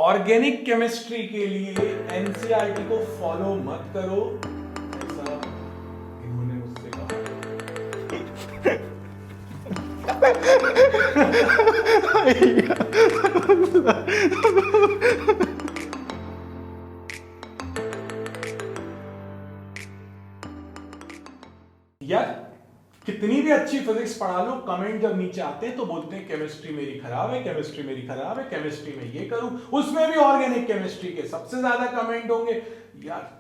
Organic chemistry के लिए NCERT को फॉलो मत करो, ऐसा इन्होंने मुझसे कहा। यार कितनी भी अच्छी फिजिक्स पढ़ा लो, कमेंट जब नीचे आते हैं तो बोलते हैं केमिस्ट्री मेरी खराब है, केमिस्ट्री मेरी खराब है, केमिस्ट्री में ये करूं, उसमें भी ऑर्गेनिक केमिस्ट्री के सबसे ज्यादा कमेंट होंगे। यार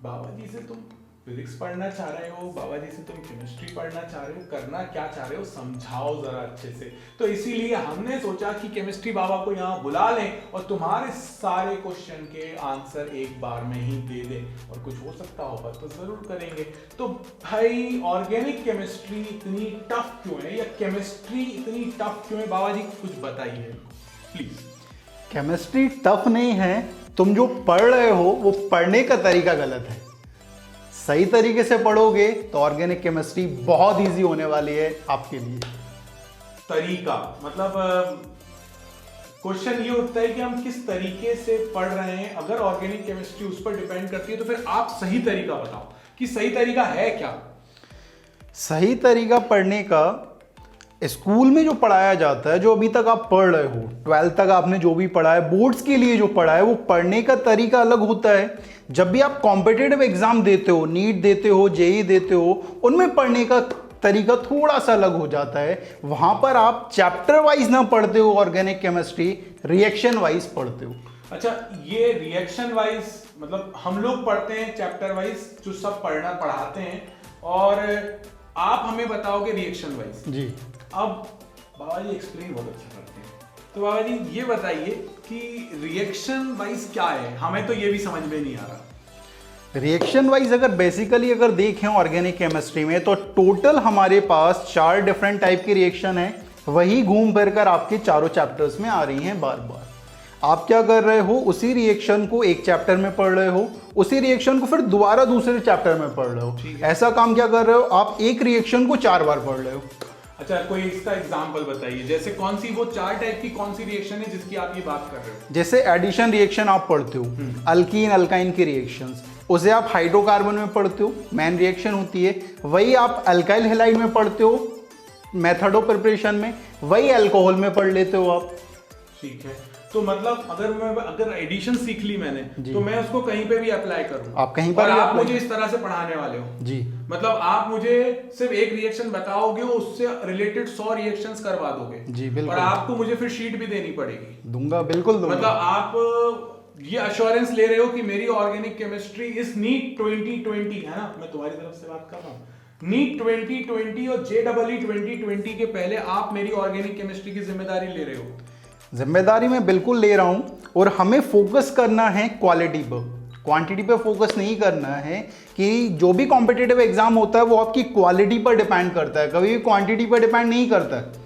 बाबा जी से तुम फिजिक्स पढ़ना चाह रहे हो, बाबा जी से तुम केमिस्ट्री पढ़ना चाह रहे हो, करना क्या चाह रहे हो समझाओ जरा अच्छे से। तो इसीलिए हमने सोचा कि केमिस्ट्री बाबा को यहाँ बुला लें और तुम्हारे सारे क्वेश्चन के आंसर एक बार में ही दे दें, और कुछ हो सकता होगा तो जरूर करेंगे। तो भाई ऑर्गेनिक केमिस्ट्री इतनी टफ क्यों है, या केमिस्ट्री इतनी टफ क्यों है, बाबा जी कुछ बताइए प्लीज। केमिस्ट्री टफ नहीं है, तुम जो पढ़ रहे हो वो पढ़ने का तरीका गलत है। सही तरीके से पढ़ोगे तो ऑर्गेनिक केमिस्ट्री बहुत इजी होने वाली है आपके लिए। तरीका मतलब क्वेश्चन ये उठता है कि हम किस तरीके से पढ़ रहे हैं। अगर ऑर्गेनिक केमिस्ट्री उस पर डिपेंड करती है तो फिर आप सही तरीका बताओ कि सही तरीका है क्या। सही तरीका पढ़ने का स्कूल में जो पढ़ाया जाता है, जो अभी तक आप पढ़ रहे हो, 12th तक आपने जो भी पढ़ा है, बोर्ड्स के लिए जो पढ़ा है, वो पढ़ने का तरीका अलग होता है। जब भी आप कॉम्पिटिटिव एग्जाम देते हो, नीट देते हो, जेई देते हो, उनमें पढ़ने का तरीका थोड़ा सा अलग हो जाता है। वहां पर आप चैप्टर वाइज ना पढ़ते हो ऑर्गेनिक केमिस्ट्री, रिएक्शन वाइज पढ़ते हो। अच्छा, ये रिएक्शन वाइज मतलब हम लोग पढ़ते हैं चैप्टर वाइज, जो सब पढ़ाते हैं, और आप हमें बताओगे रिएक्शन वाइज। जी। अब बाबा जी एक्सप्लेन बहुत अच्छा करते हैं, तो बाबा जी ये बताइए कि रिएक्शन वाइज क्या है, हमें तो ये भी समझ में नहीं आ रहा। रिएक्शन वाइज अगर देखें ऑर्गेनिक केमिस्ट्री में, तो टोटल हमारे पास 4 डिफरेंट टाइप की रिएक्शन है, वही घूम फिर कर आपके चारों चैप्टर्स में आ रही हैं बार बार। आप क्या कर रहे हो, उसी रिएक्शन को एक चैप्टर में पढ़ रहे हो, उसी रिएक्शन को फिर दोबारा दूसरे चैप्टर में पढ़ रहे हो। ऐसा काम क्या कर रहे हो, आप एक रिएक्शन को 4 बार पढ़ रहे हो। अच्छा, कोई इसका एग्जांपल बताइए, जैसे कौन सी वो 4 टाइप की कौन सी रिएक्शन है जिसकी आप ये बात कर रहे हो। जैसे एडिशन रिएक्शन आप पढ़ते हो, अल्कीन अल्काइन की रिएक्शंस, उसे आप हाइड्रोकार्बन में पढ़ते हो, मेन रिएक्शन होती है। वही आप अल्काइल हैलाइड में पढ़ते हो मेथड ऑफ प्रिपरेशन में, वही अल्कोहल में पढ़ लेते हो आप। ठीक है, तो मतलब अगर एडिशन सीख ली मैंने, तो मैं उसको कहीं पे भी अप्लाई करूं, आप कहीं पर और भी आप apply मुझे इस तरह से पढ़ाने वाले हो जी। मतलब आप मुझे सिर्फ एक रिएक्शन बताओगे, उससे रिलेटेड 100 रिएक्शंस करवा दोगे जी, बिल्कुल। और आपको मुझे फिर शीट भी देनी पड़ेगी। दूंगा, बिल्कुल दूंगा। मतलब आप ये अश्योरेंस ले रहे हो कि मेरी ऑर्गेनिक केमिस्ट्री इस नीट 2020 है ना, मैं तुम्हारी तरफ से बात कर रहा हूँ, नीट 2020 और JEE 2020 के पहले आप मेरी ऑर्गेनिक केमिस्ट्री की जिम्मेदारी ले रहे हो। जिम्मेदारी मैं बिल्कुल ले रहा हूं, और हमें फोकस करना है क्वालिटी पर, क्वांटिटी पे फोकस नहीं करना है। कि जो भी कॉम्पिटिटिव एग्जाम होता है वो आपकी क्वालिटी पर डिपेंड करता है, कभी भी क्वांटिटी पर डिपेंड नहीं करता है।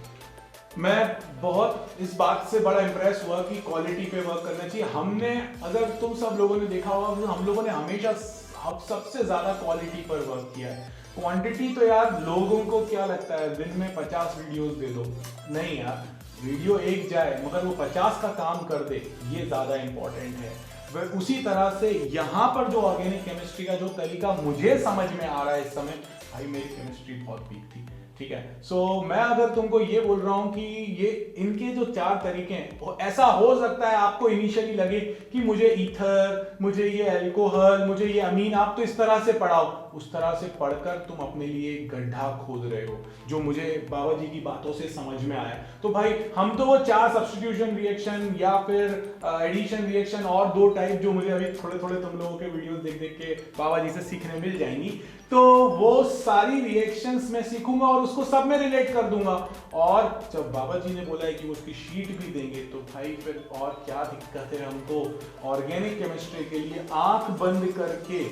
मैं बहुत इस बात से बड़ा इंप्रेस हुआ कि क्वालिटी पे वर्क करना चाहिए। हमने, अगर तुम सब लोगों ने देखा होगा, तो हम लोगों ने हमेशा सबसे ज्यादा क्वालिटी पर वर्क किया है। क्वांटिटी तो यार लोगों को क्या लगता है, दिन में 50 वीडियोस दे दो, नहीं यार, वीडियो एक जाए मगर वो 50 का काम कर दे, ये ज्यादा इंपॉर्टेंट है। वह उसी तरह से यहाँ पर जो ऑर्गेनिक केमिस्ट्री का जो तरीका मुझे समझ में आ रहा है इस समय, भाई मेरी केमिस्ट्री बहुत वीक थी, ठीक है। सो मैं अगर तुमको ये बोल रहा हूँ कि ये इनके जो 4 तरीके हैं, ऐसा हो सकता है आपको इनिशियली लगे कि मुझे ईथर, मुझे ये अल्कोहल, मुझे ये अमीन, आप तो इस तरह से पढ़ाओ, उस तरह से पढ़कर तुम अपने लिए एक गड्ढा खोद रहे हो, जो मुझे बाबा जी की बातों से समझ में आया। तो भाई हम तो वो 4 सब्स्टिट्यूशन रिएक्शन या फिर एडिशन रिएक्शन और 2 टाइप जो मुझे अभी थोड़े थोड़े तुम लोगों के वीडियोस देख देख के बाबा जी से सीखने मिल जाएंगी, तो वो सारी रिएक्शंस मैं सीखूंगा और उसको सब में रिलेट कर दूंगा। और जब बाबा जी ने बोला है कि वो उसकी शीट भी देंगे, तो भाई फिर और क्या दिक्कत है हमको। ऑर्गेनिक केमिस्ट्री के लिए आंख बंद करके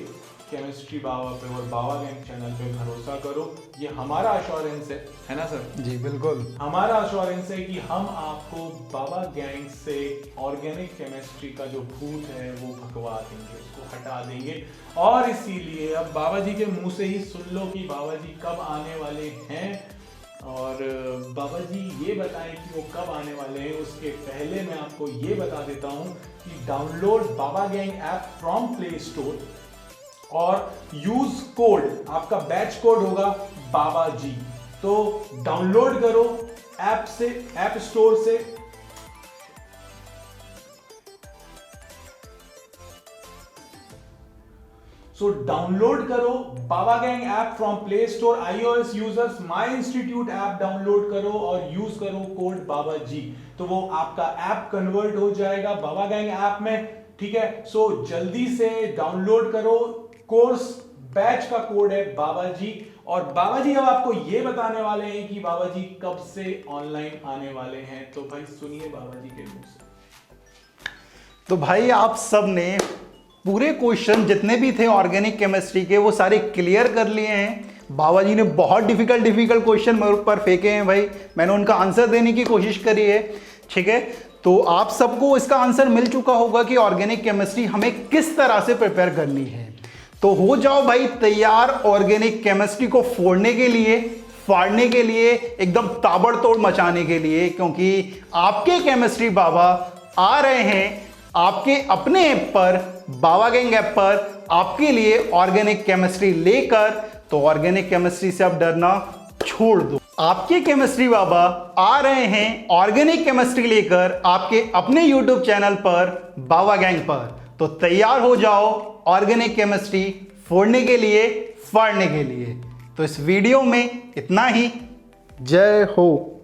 केमिस्ट्री बाबा पे और बाबा गैंग चैनल पे भरोसा करो, ये हमारा अश्योरेंस है ना सर? जी बिल्कुल, हमारा अश्योरेंस है कि हम आपको बाबा गैंग से ऑर्गेनिक केमिस्ट्री का जो भूत है वो भगवा देंगे, उसको हटा देंगे। और इसीलिए अब बाबा जी के मुंह से ही सुन लो कि बाबा जी कब आने वाले हैं। और बाबा जी ये बताएं कि वो कब आने वाले हैं। उसके पहले मैं आपको ये बता देता हूं कि download Baba gang app from Play store और यूज कोड, आपका बैच कोड होगा बाबा जी। तो डाउनलोड करो ऐप से, ऐप स्टोर से। सो डाउनलोड करो Baba gang app from Play Store. iOS users my institute app download करो और यूज करो कोड बाबा जी, तो वो आपका ऐप कन्वर्ट हो जाएगा बाबा गैंग ऐप में, ठीक है। सो जल्दी से डाउनलोड करो। कोर्स बैच का कोड है बाबा जी। और बाबा जी अब आपको ये बताने वाले हैं कि बाबा जी कब से ऑनलाइन आने वाले हैं। तो भाई सुनिए बाबा जी के मुंह से। तो भाई आप सब ने पूरे क्वेश्चन जितने भी थे ऑर्गेनिक केमिस्ट्री के वो सारे क्लियर कर लिए हैं। बाबा जी ने बहुत डिफिकल्ट क्वेश्चन मेरे ऊपर फेंके हैं भाई, मैंने उनका आंसर देने की कोशिश करी है, ठीक है। तो आप सबको इसका आंसर मिल चुका होगा कि ऑर्गेनिक केमिस्ट्री हमें किस तरह से प्रिपेयर करनी है। तो हो जाओ भाई तैयार ऑर्गेनिक केमिस्ट्री को फोड़ने के लिए, फाड़ने के लिए, एकदम ताबड़तोड़ मचाने के लिए, क्योंकि आपके केमिस्ट्री बाबा आ रहे हैं आपके अपने ऐप पर, बाबा गैंग ऐप पर, आपके लिए ऑर्गेनिक केमिस्ट्री लेकर। तो ऑर्गेनिक केमिस्ट्री से अब डरना छोड़ दो। आपके केमिस्ट्री बाबा आ रहे हैं ऑर्गेनिक केमिस्ट्री लेकर आपके अपने यूट्यूब चैनल पर, बाबा गैंग पर। तो तैयार हो जाओ ऑर्गेनिक केमिस्ट्री फोड़ने के लिए, फाड़ने के लिए। तो इस वीडियो में इतना ही। जय हो।